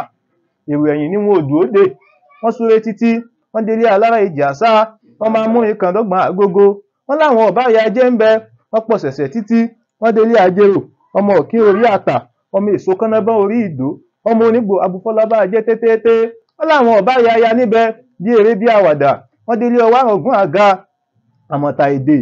èrò ẹ̀yìn ní wọn ò dúró dè wọ́n súré títí wọ́n délé alára ìjì àṣà wọ́n máa mú ìkàndọ́gbọ̀n àgógó wọ́n láwọn ọ̀bá ìyá jẹ́ ń bẹ wọ́n pọ̀ ṣẹ̀ṣẹ̀ títí wọ́n délé ajérò ọmọ òkín orí àtà ọmọ èso kánábọ́n orí ìdó ọmọ onígbò abufọlábá jẹ́ tétété wọ́n láwọn ọ̀bá ìyá ya níbẹ̀ bí eré bí àwàdà wọ́n délé ọwá ọ̀gùn àga àmọ̀tà èdè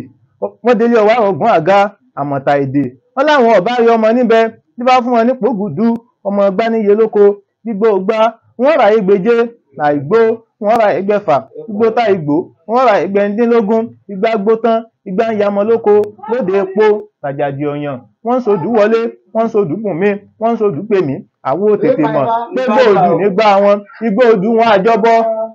wọ́n délé ọwá ọ̀gùn àga àmọ̀tà èdè wọ́n láwọn ọ̀bá ìyá ọmọ níbẹ̀ bí bá fún wọn nípò gùdú ọmọ gbáníye lóko gbígbó gbá wọ́n rà égbèje àìgbó wọ́n ra ẹgbẹ̀fà igbó tá igbó wọ́n ra ẹgbẹ̀ndínlógún igbá gbó tán igbá ń yamọ lóko lóde epo tàjàdì ọ̀yàn wọ́n ń sodù wọlé wọ́n ń sodù bùnmí wọ́n ń sodù pèmí àwo tètè mọ̀ pé gbòòdù nígbà wọn igbó odù wọn àjọbọ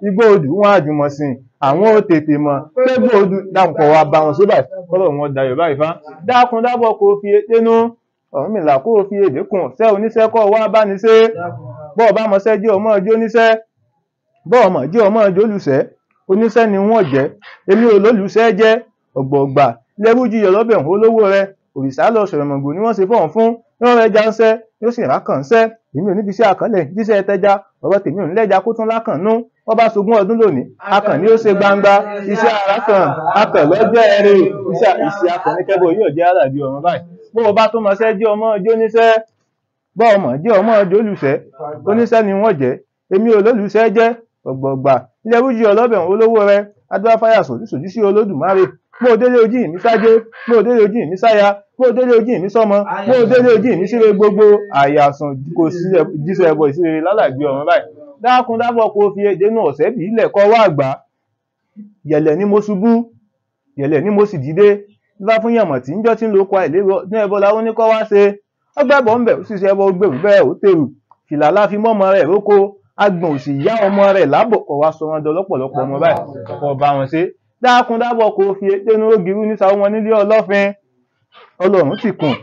igbó odù wọn àjùmọ̀sìn àwọn ò tètè mọ̀ pé gbòòdù dákùnkọ̀ wa bá wọn sóbà kọ́lọ̀ wọn dayọ̀ báyìí fá dákun dábọ̀ kó fi éténú Ọ̀rúnmìlà kó fi èdè kùn ṣẹ́ oníṣẹ́ kọ́ wá bá ní ṣe bọ́ọ̀ bá mọṣẹ́ jẹ́ ọmọ ọjọ́ oníṣẹ́ bọ́ọ̀mọ̀ jẹ́ ọmọ ọjọ́ olùṣẹ́ oníṣẹ́ ni wọ́n jẹ́ èmi ò lólùṣẹ́ jẹ́ ọ̀gbọ̀ọ̀gbà lẹ́rú jiyọ̀ lọ́bẹ̀ olówó rẹ òrìṣà lọ sọ̀rọ̀ mọ̀gbò ni wọ́n ṣe fọ́n fún wọ́n rẹ já ń ṣẹ́ yóò sì rákàn ń ṣẹ́ èmi ò níbi iṣẹ́ àkànlẹ̀ jíṣẹ́ tẹja ọ̀rọ̀ tèmi ò ní lẹ́ja kó tún lákàn nú wọ́n bá sogún ọdún lónìí akàn ni ó ṣe gbangba iṣẹ́ arákàn akàn lọ́jọ́ ẹrẹ iṣẹ́ akàn ní kẹ́bọ̀ yóò jẹ́ àlàbí ọ̀run báyìí bó o bá tún mọṣẹ́ jẹ́ ọmọ ọjọ́ oníṣẹ́ bọ́ọ̀mọ̀ jẹ́ ọmọ ọjọ́ olùṣẹ́ oníṣẹ́ ni wọ́n jẹ́ èmi ò lólùṣẹ́ jẹ́ ọ̀gbọ̀ọ̀gbà ilẹ̀ rújì ọlọ́bẹ̀ olówó rẹ adúláfáyà sòdísòdí sí olódùmarè bó o délé ojú ìmí sájé bó o délé ojú ìmí sáya bó o délé ojú ìmí sọmọ bó o délé ojú ìmí síre gbogbo àyàsùn kò jíṣẹ́ ẹbọ ìsire lálàgbé ọ̀run báyìí dákun dábọ̀ kó fi dénú ọ̀sẹ̀ bí ilẹ̀ kọ́ wá àgbà yẹ̀lẹ̀ ni mo ṣubú yẹ̀lẹ̀ ni mo sì dìde bá fún yànmọ̀ tí ń jọ́ tí ń lo kwa ìlérò ní ẹbọ làwọn oníkọ́ wá ṣe ọgbẹ́bọ̀ ń bẹ̀ ó sì ṣe ẹbọ gbèrú bẹ́ẹ̀ ó tèrù fìlà láfi mọ́mọ rẹ̀ róko agbọ̀n òsì yá ọmọ rẹ̀ lábọ̀ kọ̀ wá sọ wọn dọlọ́pọ̀lọpọ̀ ọmọ báyìí kọ̀ bá wọn ṣe dákun dábọ̀ kó fi dénú ògiri nísà wọn nílé ọlọ́fin ọlọ́run ti kùn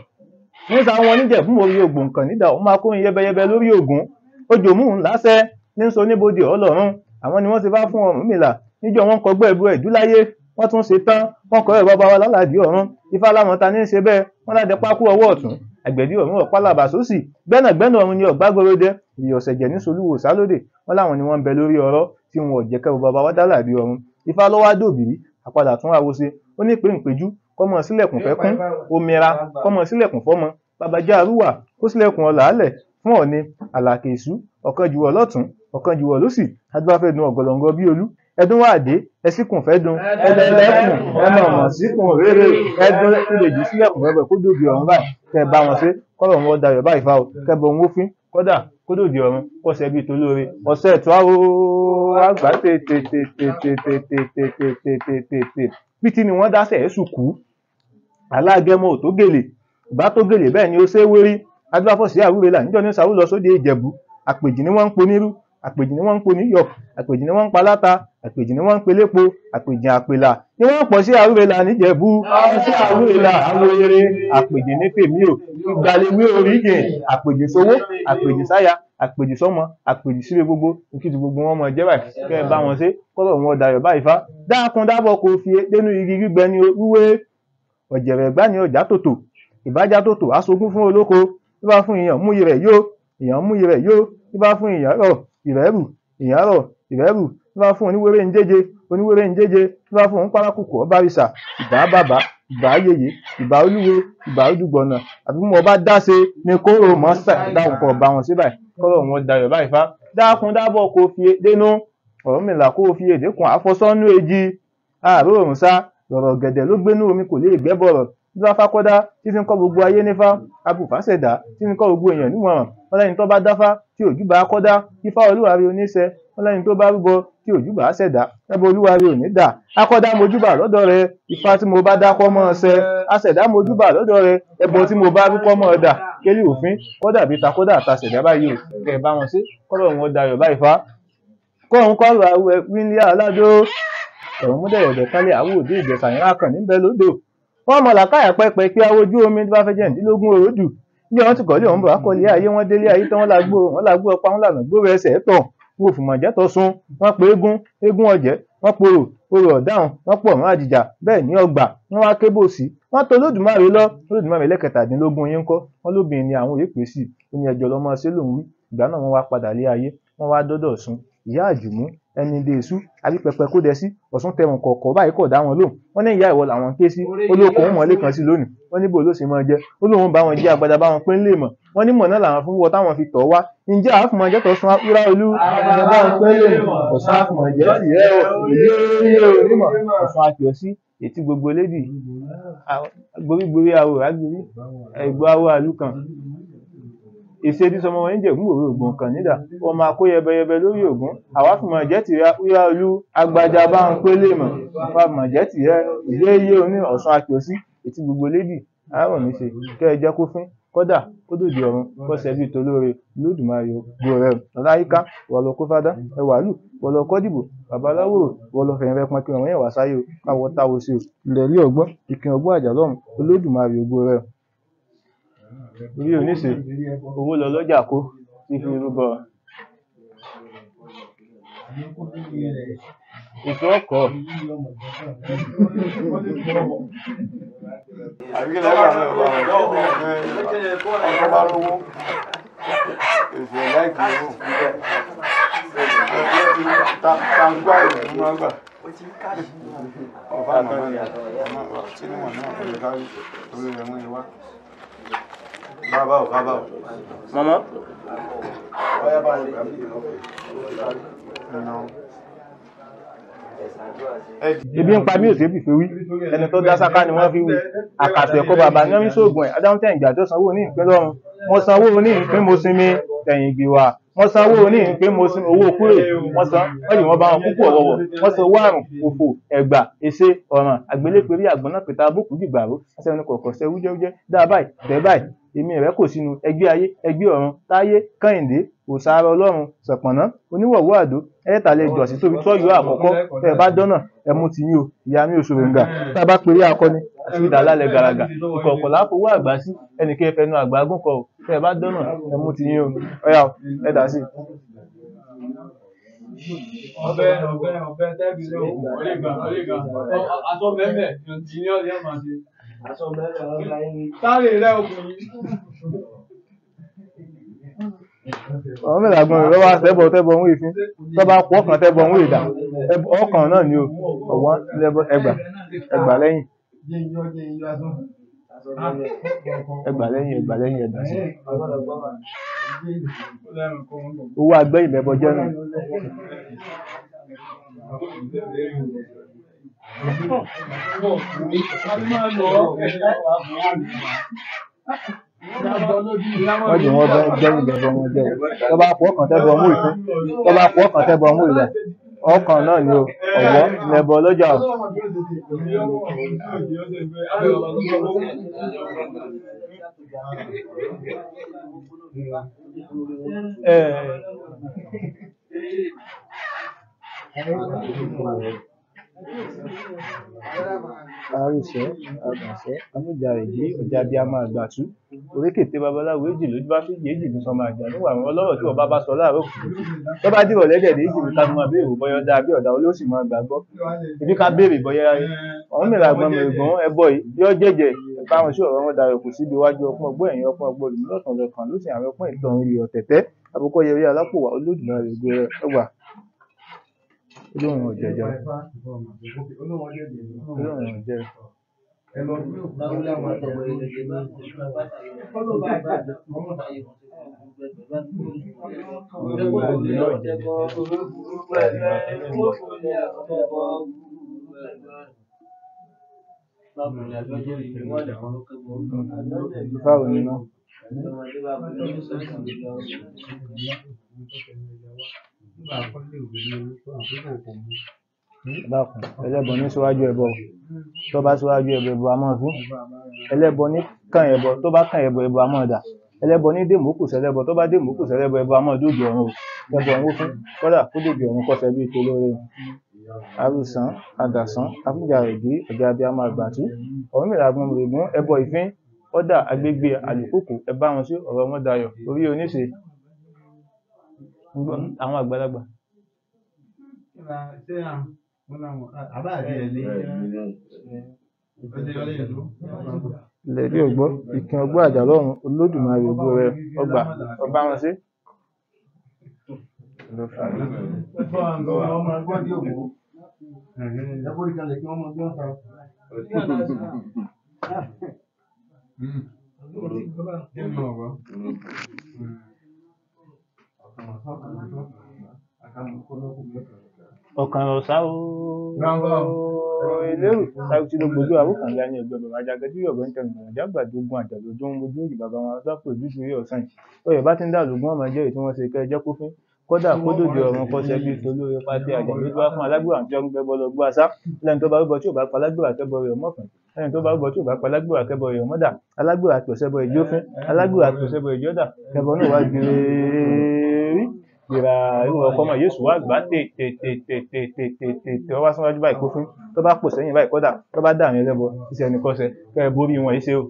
nísà wọn níjẹ̀bú orí ògbò nǹkan nídà ó máa kó yẹbẹyẹbẹ lórí ògún ojò mú un láṣẹ ní sọ níbodè ọlọ́run àwọn ni wọ́n ti bá fún Ọ̀rúnmìlà níjọ́ wọn kọgbẹ́ ẹ̀bú ẹ̀jú láyé wọ́n tún ṣe tán wọ́n kọ́ ẹ̀ bàbá wa lálàdí ọ̀run ifá láwọn ta ní í ṣe bẹ́ẹ̀ wọ́n láde pákó ọwọ́ ọ̀tún àgbẹ̀dí ọ̀run ọ̀pálàbà sósì gbẹ́nàgbẹ́nà ọ̀run ni ọ̀gbágorodẹ ìyọ̀sẹ̀jẹ̀ ní solúwò sálódè wọ́n láwọn ni wọ́n ń bẹ lórí ọ̀rọ̀ tí wọn ò jẹ́ kẹ́rù bàbá wa dálàdí ọ̀run ifá lọ́wọ́ dòbìrí àpadà tún àwo ṣe ó ní pé ìpéjú kọ́mọ sílẹ̀kùn fẹ́ kún omira kọ́mọ sílẹ̀kùn fọ́mọ babajá arúwà kó sílẹ̀kùn ọ̀làálẹ̀ fún Ọ̀ọ̀ni àlàkè ìṣú ọ̀kan jùwọ̀ lọ́tún ọ̀kan jùwọ̀ lósì adúláfẹ́ dun ọ̀gọ̀lọ̀ngọ̀ bí olú ẹdún wà dé ẹsìkùn fẹ́ dun ẹlẹ́lẹ́kùn ẹmọ ọmọ síkùn rere ẹdún ìlèjì sílẹ̀kùn fẹ́ kó dòbí ọ̀run báyìí kẹ bá wọn ṣe kọ́rọ̀ wọn dayọ̀ báyìí fa o kẹbọ òun ó fín kódà kó dòbí ọ̀run kọ́sẹ̀ bíi tolóore ọ̀sẹ̀ ètò àwọ̀ àgbà tètè bí tí ni wọ́n dáṣẹ̀ ẹ̀sùn kú alágẹmọ ò tó gèlè ìbá tó gèlè bẹ́ẹ̀ ni ó ṣe é wérí adúláfọ̀sí àwúre là níjọ́ ní sàwú lọ sóde Ìjẹ̀bú àpèjì ni wọ́n ń ponírú àpèjì ni wọ́n ń poníyọ̀ àpèjì ni wọ́n ń paláta àpèjì ni wọ́n ń pelépo àpèjì àpèlà ni wọ́n ń pọ̀ sí àwúre là níjẹ̀bú sí àwúre là àwòrere àpèjì ní tèmi ò ìgbàlewé oríjìn àpèjì sówó àpèjì sáya àpèjì sọmọ àpèjì síre gbogbo ìkìtì gbogbo wọn mọ jẹ báyìí kẹ ẹ bá wọn ṣe kọlọ wọn dayọ̀ báyìí fá dákun dábọ̀ kó fi dénú igi gbígbẹ ní wúwé ọ̀jẹ̀rẹ̀ gbá ní ọjà tòtò ìbájá tòtò aṣogún fún olóko bí bá fún èèyàn mú iyẹ̀ yó èèyàn mú iyẹ̀ yó bí bá fún èèyàn rọ̀ ìrẹ́rù èèyàn rọ̀ ìrẹ́rù bí bá fún oníwèrè ń jẹ́jẹ́ oníwèrè ń jẹ́jẹ́ bí bá fún pálákùkù ọbárìṣà ìbá bàbá ìbá yèyé ìbá olúwo ìbá ojúgbọ̀nà àbí mo bá dáṣe ní kóró mọ́sà dáhùn kọ̀ bá wọn sí báyìí kọ́rọ̀ wọn dayọ̀ báyìí fá dákun dábọ̀ kó fi dénú Ọ̀rúnmìlà kó fi èdè kún àfọsọ́nú èjì ààrẹ òrùn sá lọ̀rọ̀ gẹ̀dẹ̀ ló gbénú omi kò lè gbẹ́bọ̀rọ̀ nígbà fákọ́dá tí fi ń kọ́ gbogbo ayé nífá abùfásẹ̀dá tí fi ń kọ́ gbogbo èèyàn níwọ̀n wọn lẹ́yìn tó bá dáfá tí òjú bá kọ́dá ifá olúwarí oníṣẹ́ wọn lẹ́yìn tó bá rúbọ tí òjú bá ṣẹ̀dá ẹbọ olúwarí òní dà akọ́dá mojúbà lọ́dọ̀ rẹ ifá tí mo bá dákọ́ mọ́ ọ ṣẹ aṣẹ̀dá mojúbà lọ́dọ̀ rẹ ẹbọ tí mo bá rúkọ́ mọ́ ọ dà kélé òfin kọ́dà bíi takọ́dà àtàṣẹ̀dá báyìí ò kẹ bá wọn sí kọ́rọ̀ wọn dayọ̀ báyìí fá kọ́run kọ́rọ̀ àwẹ̀ wíńlẹ̀ aládó ẹ̀wọ̀n múdẹ̀yẹ̀dẹ̀ kálẹ̀ àwọ̀ òde ìjẹ̀sà yẹn akàn níbẹ̀ lódò wọ́n mọ̀ làkàyà pẹ́pẹ́ kí awojú omi tó bá fẹ́ jẹ́ ìdílógún òrodù ní ọ̀hún ti kọ́lé ọ̀hún bọ̀ akọ́lé ayé wọ́n délé ayé tán wọ́n làgbó ọ̀pá wọn lànà gbóòrò ẹsẹ̀ tọ̀ wọn ò fìmọ̀ jẹ́ tọ́ sun wọ́n pe eégún ọ̀jẹ́ wọ́n porò ọ̀dáhùn wọ́n pọ̀ mọ́ àjìjà bẹ́ẹ̀ ní ọgbà wọ́n wá kébò sí wọ́n tó Olódùmarè lọ Olódùmarè lẹ́kẹtàdínlógún yín kọ́ wọ́n lóbìnrin ni àwọn òye pè sí ó ní ẹjọ́ lọ́mọ ṣé lòun wí ìgbà náà wọ́n wá padà lé ayé wọ́n wá dọ́dọ̀ Ọ̀ṣun ìyá àjùmú ẹni dé èṣù àbí pẹpẹ kó dẹ sí Ọ̀ṣun tẹ̀wọ̀n kọ̀ọ̀kọ̀ báyìí kọ̀ dá wọn lóhùn wọ́n ní ìyá ìwọ làwọn ké sí olóko òun mọ̀lé kan sí lónìí wọ́n níbo ló ṣe máa jẹ́ ó lóun bá wọn jí agbada bá wọn pé ń lè mọ̀ wọ́n ní mọ̀ náà làwọn fún wọ táwọn fi tọ̀ wá ǹjẹ́ àwọn fún ọjọ́ tó sun apúrá olú ẹ̀ bá wọn pé lè mọ̀ Ọ̀ṣun àfùmọ̀ jẹ́ sì rẹ́ ìlú onímọ̀ Ọ̀ṣun àfihàn sí ètí gbogbo Elédì gborígborí awo rágbérí ẹ̀gbọ́ awo àlùkàn ìṣèdí sọmọ wọn níjẹ̀ gbòòrò ògùn kan nídà wọn máa kó yẹbẹyẹbẹ lórí ògún àwa fìmọ̀ jẹ́ tìrẹ wíwá olú agbájá bá ń pé lè mọ̀ fàmọ̀ jẹ́ tìrẹ ìyé oní Ọ̀ṣun àkíyèsí ètí gbogbo Elédì Araromi ṣe kẹ́ ẹ jẹ́ kó fín kódà kó dòdì ọ̀run kó ṣẹbí tolóore Olódùmarè gbò rẹ ọláyíká wọlọ kó fádá ẹwàlú wọlọ kọdìbò babaláwo wọlọ fẹ̀yìn rẹ pọn kí wọn yẹn wá sáyé o káwọ táwo sí o ilẹ̀ rí ọgbọ́n ìkìn ọgbọ́n àjàlọ́run Olódùmarè gbò rẹ orí oníṣe owó lọ lọ́jà kó tí fi rúbọ ètò ọkọ̀ àbíkẹ́lẹ́ wà ní ọba ọkọ̀ bá lówó èsì ẹ̀láìkì owó tàǹgbà ìlú máa gbà ọba àmàlà tí níwọ̀n náà kò lè kárí orí rẹ̀ wọ́n ìwá bábáwò mọ́mọ́ ọyá bá lè gbàmí ebi ń pa mí òsè bìfẹ́ wí ẹni tó dá sáká ni wọ́n fi wí àkàtà ẹ̀kọ́ bàbá ní ọmí sóògùn ẹ̀ adáhùn tẹ̀yìn ìgbà tó sanwó ní ìpín lọ́run mo sanwó ní ìpín mo sinmi tẹ̀yìn ìgbìwà wọ́n sanwó ní ìpín mo sinmi owó kúrè wọ́n san wọ́n yìí wọ́n bá wọn púpọ̀ ọ̀wọ̀wọ̀ wọ́n san owó àrùn òfò ẹ̀gbà èsè ọ̀ràn àgbélépẹ̀rí àgbọ̀nà pẹ̀tà abókù dìgbàró ẹsẹ̀ kọ̀ọ̀kọ̀ sẹ́ wújẹ́wújẹ́ dá báyìí tẹ́ báyìí èmi rẹ̀ kò sínú ẹgbẹ́ ayé ẹgbẹ́ ọ̀run táyé kẹ́hìndé òsàárọ̀ ọlọ́run ṣọ̀pọ̀nná oníwọ̀wọ́ àdó ẹ̀ẹ́tàlẹ̀ ìjọsí tóbi tọ́yọ̀ àkọ́kọ́ tẹ́ ẹ bá dọ́nà ẹmu ti yín o ìyá mi òṣòro ńgà tá a bá pèrè akọni àti ìdálálẹ̀ gàràgà ìkọ̀ọ̀kọ̀ láfowó àgbà sí ẹnìkẹ́ fẹnu àgbà gúnkọ̀ o tẹ́ ẹ bá dọ́nà ẹmu ti yín o ọ̀yà ẹ̀dá sí. ọbẹ̀ tẹ́bi lé òkú ọ̀lẹ́gà aṣọ mẹ́mẹ́ ìyẹn ọ̀lẹ́ máa ṣe aṣọ mẹ́mẹ́ sáré rẹ̀ òkùnrin. ọ̀hún mẹ́ta gbọ́n rẹ̀ wá tẹ́bọ̀ ń wé fín tó bá pọ̀ ọkàn tẹ́bọ̀ ń wé ìdá ọkàn náà ni o ọ̀wọ́n ẹgbà lẹ́yìn ẹ̀dá sí. owó agbẹ́yìn bẹ́bọ jẹ́ nù. wọ́n jù wọ́n jẹ́yìn bẹ́bọ wọn jẹ́ tó bá pọ̀ ọkàn tẹ́bọ̀ ń wé fín tó bá pọ̀ ọkàn tẹ́bọ̀ ń wé ìdá ọkàn náà ni o ọ̀wọ́ lẹ́bọ lọ́jà o. àrùsẹ àgbàṣẹ amújà èjì ọjà bíi a máa gbà tú orékèté babaláwo èjì lójú bá fìdí èjì ní sọmọ àjà níwà àwọn ọlọ́rọ̀ tí wọ́n bá sọ láàárọ̀ kùtùkùtù tó bá dìrọ̀ lẹ́dẹ̀ẹ́dẹ́ èjì ní ká máa béèrè bọ́yọ́ dáa bí ọ̀dà olóòsì máa gbàgbọ́ ibi ká béèrè bọ́yá ọ̀hún mìíràn àgbọn mẹ̀rẹ̀gbọ́n ẹbọ yìí yọ jẹ́jẹ́ báwọn sí ọ̀rọ̀ wọn darọ̀ kù síbi iwájú ọpọ́n ọgbọ́n ẹ̀yìn ọpọ́n ọgbọ́n olùmọ̀lọ́sàn lọ́kàn ló sì àwọn ọpọ́n ìtàn ìrì ọ̀tẹ̀tẹ̀ àbúkọ́ yẹrí alápòwà Olódùmarè gbé ẹgbà olóhùn ọ̀jẹ̀jẹ̀ olóhùn ọ̀jẹ̀. Báwo ni náà? Dákun ẹlẹ́bọ ní síwájú ẹbọ tó bá síwájú ẹbọ a máa fún ẹlẹ́bọ ní kàn ẹbọ tó bá kàn ẹbọ a máa dà ẹlẹ́bọ ní dèmókù sẹlẹ́bọ tó bá dèmókù sẹlẹ́bọ ẹbọ a máa dòdì ọ̀run o ẹbọ ń wó fún kódà kó dòdì ọ̀run kọsẹ̀ bíi tó lóore. Arúsàn, Adàsán, Afúnjarègé, ọ̀gá abiyamọ àgbàtú, Ọ̀rúnmìlà agbọnmọ̀règún, ẹbọ ìfín, ọ̀dà agbègbè àlùkòkò, ẹ bá wọn sí ọ̀rọ̀ wọn dayọ̀, orí oníṣe. Àwọn àgbàlagbà. Iledi ògbó, ìkìn ọgbọ́ àjà lọ́run, Olódùmarè ògo rẹ̀, ọgbà, ọba wọn sí. Ọ̀kan ọ̀sá elérò sáwùtí ló gbójú àwòkàn ńlá ní ẹgbẹ́ bàbá Àjàgẹ́ tí yọ̀bọ̀ ń tẹnu ìrìnàjò àgbàdógún àjàlójú ń mojú òjì bàbá wọn sápò ojúṣe rí ọ̀sán yìí. Ọyọ̀ bá ti ń dà lógún ọmọ ẹjẹ́ tí wọ́n ṣe kẹ́ ẹjẹ́ kófín kódà kó dòdò ọ̀run kọ́sẹ́ bíi tolóore pàtẹ àjàlójú wá fún alágbèrè àti ọ̀run gbẹbọ lọ gbọ́ àṣà lẹ́ni tó bá rúbọ tí ò bá pa alágbèrè àtẹ́bọ rẹ̀ mọ́kàn lẹ́ni tó bá rúbọ tí ò bá pa alágbèrè àtẹ́bọ rẹ̀ mọ́dà alágbèrè àti ọ̀sẹ́bọ ìjófín alágbèrè àti ọ̀sẹ́bọ ìjọ́dà kẹbọ náà wá gbèrè ìrà irú ọkọ ọmọ Yéṣu wá gbà tètè ọwá síwájú báyìí kófín tó bá pò sẹ́yìn báyìí kódà tó bá dàrin ẹlẹ́bọ iṣẹ́ ní kọ́sẹ̀ kẹ́ ẹ borí wọn iṣẹ́ o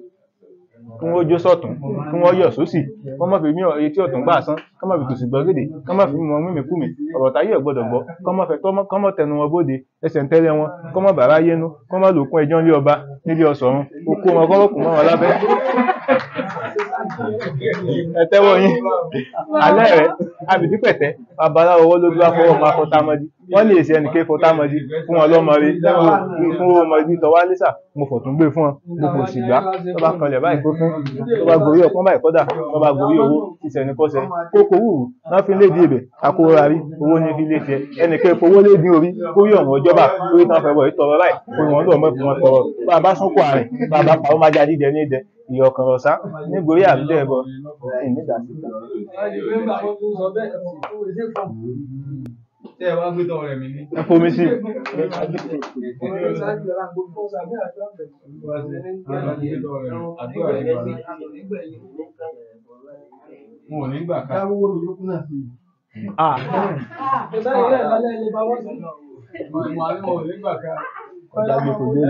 kí wọ́n jó sọ̀tún kí wọ́n yọ̀ sósì kọ́ mọ́ fi mí etí ọ̀tún gbà sán kọ́ mọ́ fi tòsì gbọ́ gèdè kọ́ mọ́ fi mọ mímì kúmi ọ̀rọ̀ táyé ò gbọ́dọ̀ gbọ́ kọ́ mọ́ tẹnu wọn bóde ẹsẹ̀ ń tẹ́lẹ̀ wọn kọ́ mọ́ bàrá yénú kọ́ mọ́ lòkun ẹjọ́ nílé ọba nílé ọ̀sọ̀run okó wọn kọ́ mọ́ kù mọ́ wọn lábẹ́. Ẹ tẹ́wọ́ yín alẹ́ rẹ̀ abìdí pẹ̀tẹ́ babaláwo owó ló dúró fọwọ́ máa fọtámọ́dí wọ́n lè ṣe ẹnìké fọtámọ́dí fún wọn lọ́mọ rí fún ọmọ ibi tọ́wá lẹ́sà mo fọ̀tún gbé fún wọn mo kò sì gbá tó bá kanlẹ̀ báyìí kó fún tó bá gorí ọpọ́n báyìí kọ́dà tó bá gorí owó ìṣẹ̀ ní kọ́sẹ̀ kókó wùrù náà fi lédi ibẹ̀ akówó rárí owó ní fi lé tiẹ̀ ẹnìké fowó lé dín orí kórí ọ̀hún ọjọ́bà kórí tán fẹ́ bọ̀ ìtọ̀rọ̀ báyìí kórí wọn lọ́ọ̀ mọ́ tọrọ bá a bá súnkọ̀ àrìn bá a bá pa ó má jáde dẹ ní ìdẹ ìyọ̀kan ọ̀sá nígorí àbúdé ẹbọ ìnídàásíta. Ṣé ẹ wá gbé tọ́ rẹ̀ mi ní? Ẹ fomi sí. Mo ò ní gbà ká. Ọjà gbé kò dé.